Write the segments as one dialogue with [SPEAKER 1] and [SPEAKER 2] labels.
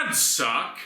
[SPEAKER 1] Ads suck.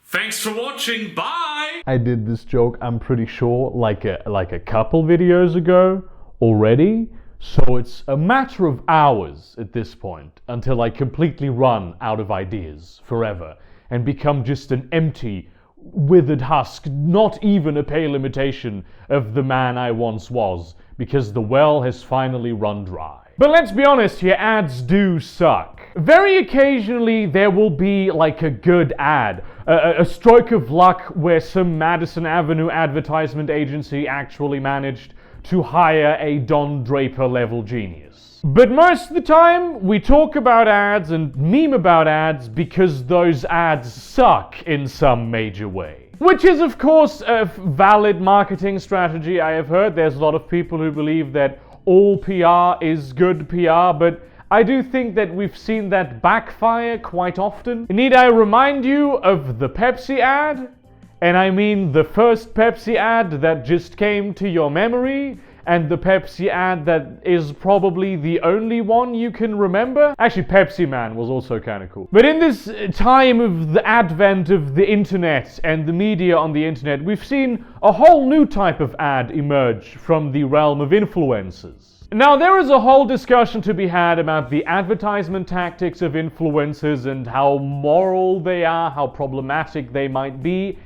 [SPEAKER 1] Thanks for watching. Bye.
[SPEAKER 2] I did this joke, I'm pretty sure, like a couple videos ago already. So it's a matter of hours at this point until I completely run out of ideas forever and become just an empty, withered husk, not even a pale imitation of the man I once was, because the well has finally run dry. But let's be honest here, ads do suck. Very occasionally there will be like a good ad, a stroke of luck where some Madison Avenue advertisement agency actually managed to hire a Don Draper level genius. But most of the time we talk about ads and meme about ads because those ads suck in some major way. Which is of course a valid marketing strategy. I have heard there's a lot of people who believe that all PR is good PR, but I do think that we've seen that backfire quite often. Need I remind you of the Pepsi ad? And I mean the first Pepsi ad that just came to your memory, and the Pepsi ad that is probably the only one you can remember. Actually, Pepsi Man was also kind of cool. But in this time of the advent of the internet and the media on the internet, we've seen a whole new type of ad emerge from the realm of influencers. Now, there is a whole discussion to be had about the advertisement tactics of influencers and how moral they are, how problematic they might be.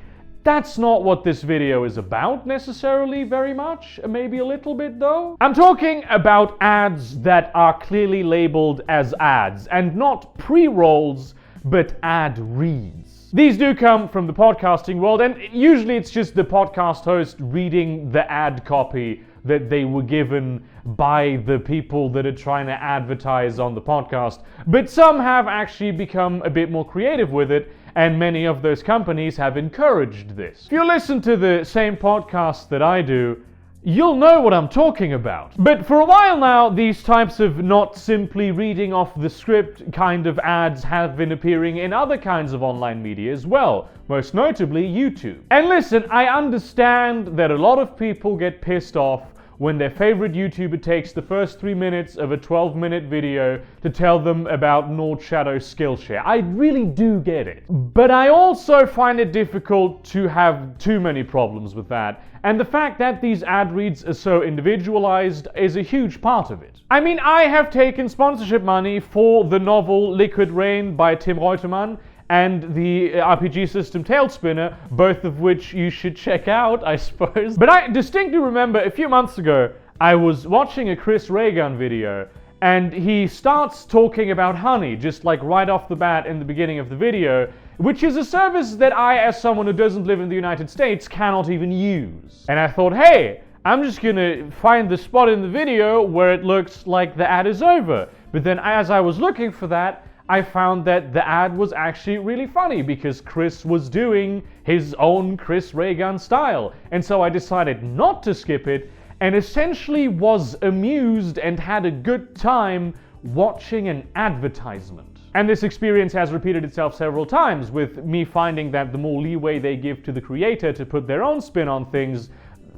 [SPEAKER 2] That's not what this video is about necessarily very much, maybe a little bit though. I'm talking about ads that are clearly labeled as ads, and not pre-rolls, but ad reads. These do come from the podcasting world, and usually it's just the podcast host reading the ad copy that they were given by the people that are trying to advertise on the podcast. But some have actually become a bit more creative with it, and many of those companies have encouraged this. If you listen to the same podcast that I do, you'll know what I'm talking about. But for a while now, these types of not simply reading off the script kind of ads have been appearing in other kinds of online media as well, most notably YouTube. And listen, I understand that a lot of people get pissed off when their favorite YouTuber takes the first 3 minutes of a 12-minute video to tell them about Nord Shadow Skillshare. I really do get it. But I also find it difficult to have too many problems with that. And the fact that these ad reads are so individualized is a huge part of it. I mean, I have taken sponsorship money for the novel Liquid Rain by Tim Reutemann and the RPG system Tailspinner, both of which you should check out, I suppose. But I distinctly remember a few months ago, I was watching a Chris Reagan video, and he starts talking about honey, just like right off the bat in the beginning of the video, which is a service that I, as someone who doesn't live in the United States, cannot even use. And I thought, hey, I'm just gonna find the spot in the video where it looks like the ad is over. But then as I was looking for that, I found that the ad was actually really funny because Chris was doing his own Chris Reagan style. And so I decided not to skip it and essentially was amused and had a good time watching an advertisement. And this experience has repeated itself several times, with me finding that the more leeway they give to the creator to put their own spin on things,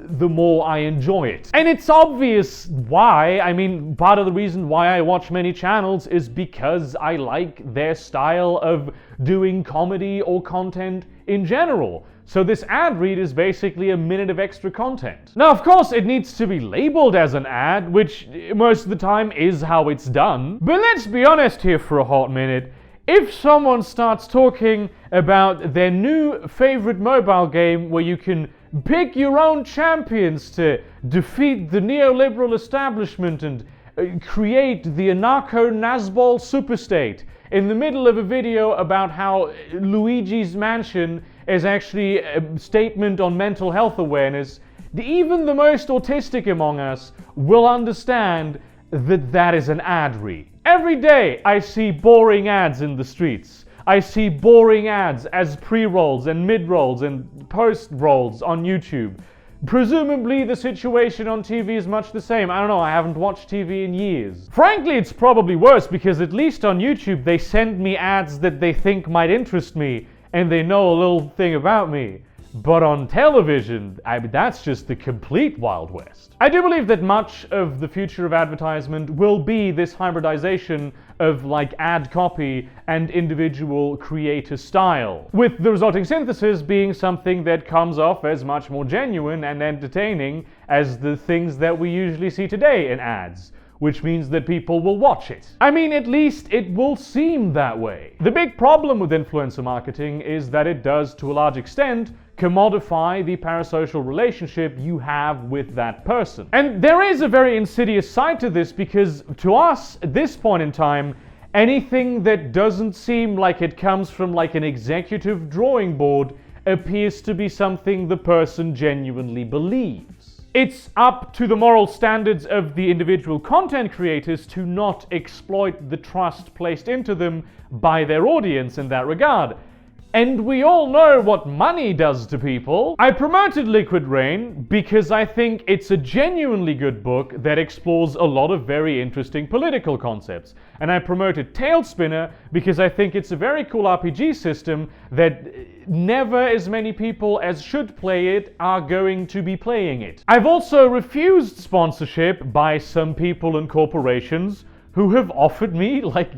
[SPEAKER 2] the more I enjoy it. And it's obvious why. I mean, part of the reason why I watch many channels is because I like their style of doing comedy or content in general. So this ad read is basically a minute of extra content. Now, of course, it needs to be labeled as an ad, which most of the time is how it's done. But let's be honest here for a hot minute. If someone starts talking about their new favorite mobile game where you can pick your own champions to defeat the neoliberal establishment and create the anarcho-Nazbol superstate in the middle of a video about how Luigi's Mansion is actually a statement on mental health awareness, even the most autistic among us will understand that that is an ad read. Every day I see boring ads in the streets. I see boring ads as pre-rolls and mid-rolls and post-rolls on YouTube. Presumably the situation on TV is much the same. I don't know, I haven't watched TV in years. Frankly, it's probably worse because at least on YouTube they send me ads that they think might interest me and they know a little thing about me. But on television, that's just the complete Wild West. I do believe that much of the future of advertisement will be this hybridization of like ad copy and individual creator style, with the resulting synthesis being something that comes off as much more genuine and entertaining as the things that we usually see today in ads, which means that people will watch it. I mean, at least it will seem that way. The big problem with influencer marketing is that it does, to a large extent, commodify the parasocial relationship you have with that person. And there is a very insidious side to this, because to us, at this point in time, anything that doesn't seem like it comes from like an executive drawing board appears to be something the person genuinely believes. It's up to the moral standards of the individual content creators to not exploit the trust placed into them by their audience in that regard. And we all know what money does to people. I promoted Liquid Rain because I think it's a genuinely good book that explores a lot of very interesting political concepts. And I promoted Tailspinner because I think it's a very cool RPG system that never as many people as should play it are going to be playing it. I've also refused sponsorship by some people and corporations who have offered me like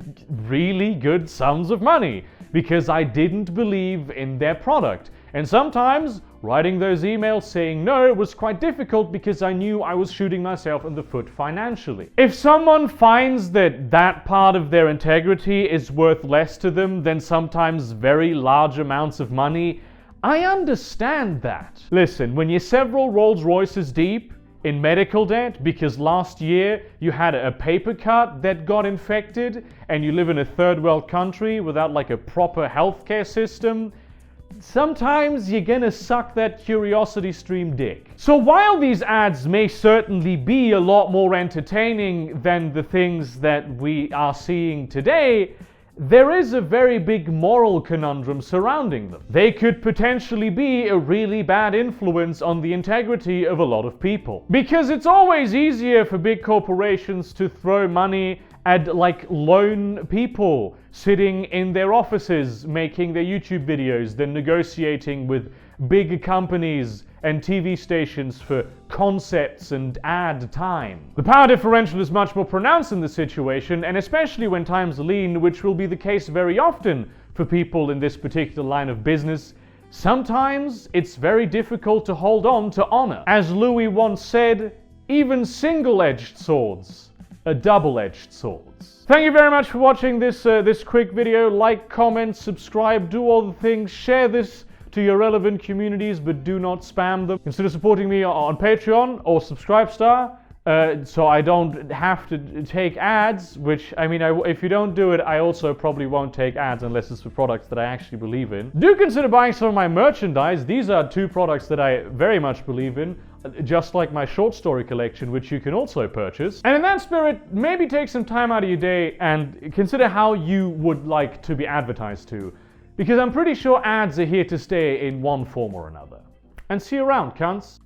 [SPEAKER 2] really good sums of money because I didn't believe in their product. And sometimes writing those emails saying no was quite difficult because I knew I was shooting myself in the foot financially. If someone finds that that part of their integrity is worth less to them than sometimes very large amounts of money, I understand that. Listen, when you're several Rolls Royces deep in medical debt because last year you had a paper cut that got infected and you live in a third world country without like a proper healthcare system, sometimes you're gonna suck that curiosity stream dick. So while these ads may certainly be a lot more entertaining than the things that we are seeing today, there is a very big moral conundrum surrounding them. They could potentially be a really bad influence on the integrity of a lot of people. Because it's always easier for big corporations to throw money at like lone people sitting in their offices making their YouTube videos than negotiating with big companies and TV stations for concepts and ad time. The power differential is much more pronounced in this situation, and especially when times are lean, which will be the case very often for people in this particular line of business, sometimes it's very difficult to hold on to honor. As Louis once said, even single-edged swords are double-edged swords. Thank you very much for watching this quick video. Like, comment, subscribe, do all the things, share this to your relevant communities, but do not spam them. Consider supporting me on Patreon or Subscribestar, so I don't have to take ads, which, I mean, if you don't do it, I also probably won't take ads unless it's for products that I actually believe in. Do consider buying some of my merchandise. These are two products that I very much believe in, just like my short story collection, which you can also purchase. And in that spirit, maybe take some time out of your day and consider how you would like to be advertised to. Because I'm pretty sure ads are here to stay in one form or another. And see you around, cunts.